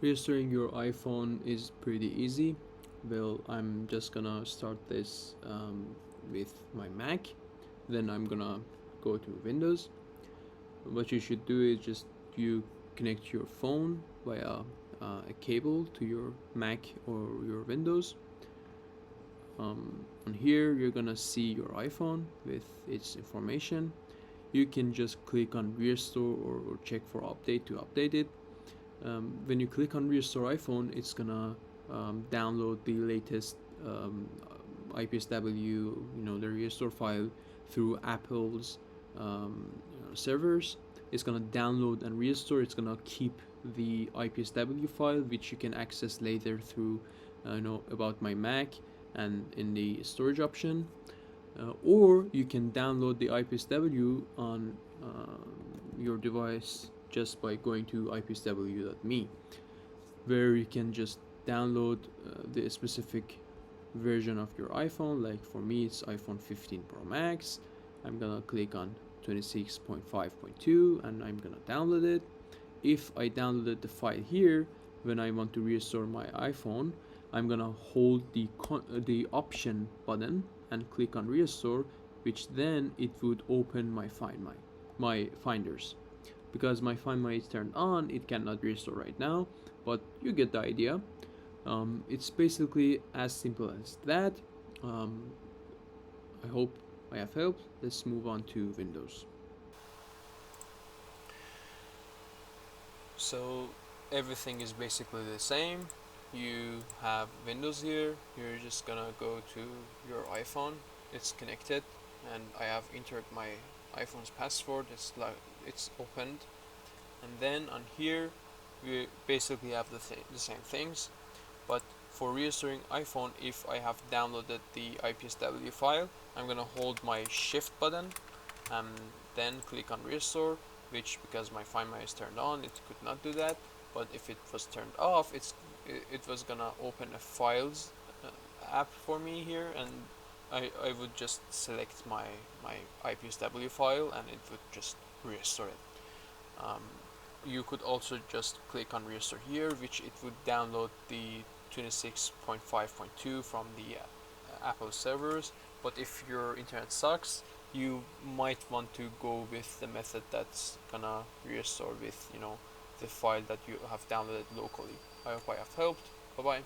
Restoring your iPhone is pretty easy. Well, I'm just gonna start this with my Mac, then I'm gonna go to Windows. What you should do is just you connect your phone via a cable to your Mac or your Windows. On here you're gonna see your iPhone with its information. You can just click on restore or check for update to update it. When you click on restore iPhone, it's gonna download the latest IPSW, the restore file through Apple's servers. It's gonna download and restore. It's gonna keep the IPSW file, which you can access later through, about my Mac and in the storage option. Or you can download the IPSW on your device just by going to ipsw.me, where you can just download the specific version of your iPhone. Like for me, it's iPhone 15 Pro Max. I'm gonna click on 26.5.2 and I'm gonna download it. If I downloaded the file here, when I want to restore my iPhone, I'm gonna hold the option button and click on restore, which then it would open my my finders. Because my Find My is turned on, it cannot restore right now, but you get the idea. It's basically as simple as that. I hope I have helped. Let's move on to Windows. So everything is basically the same. You have Windows here. You're just gonna go to your iPhone. It's connected, and I have entered my iPhone's password. It's opened, and then on here we basically have the same things. But for restoring iPhone, if I have downloaded the IPSW file, I'm gonna hold my shift button and then click on restore, which, because my Find My is turned on, it could not do that. But if it was turned off, it was gonna open a files app for me here, and I would just select my IPSW file and it would just restore it. You could also just click on restore here, which it would download the 26.5.2 from the Apple servers. But if your internet sucks, you might want to go with the method that's gonna restore with the file that you have downloaded locally. I hope I have helped. Bye bye.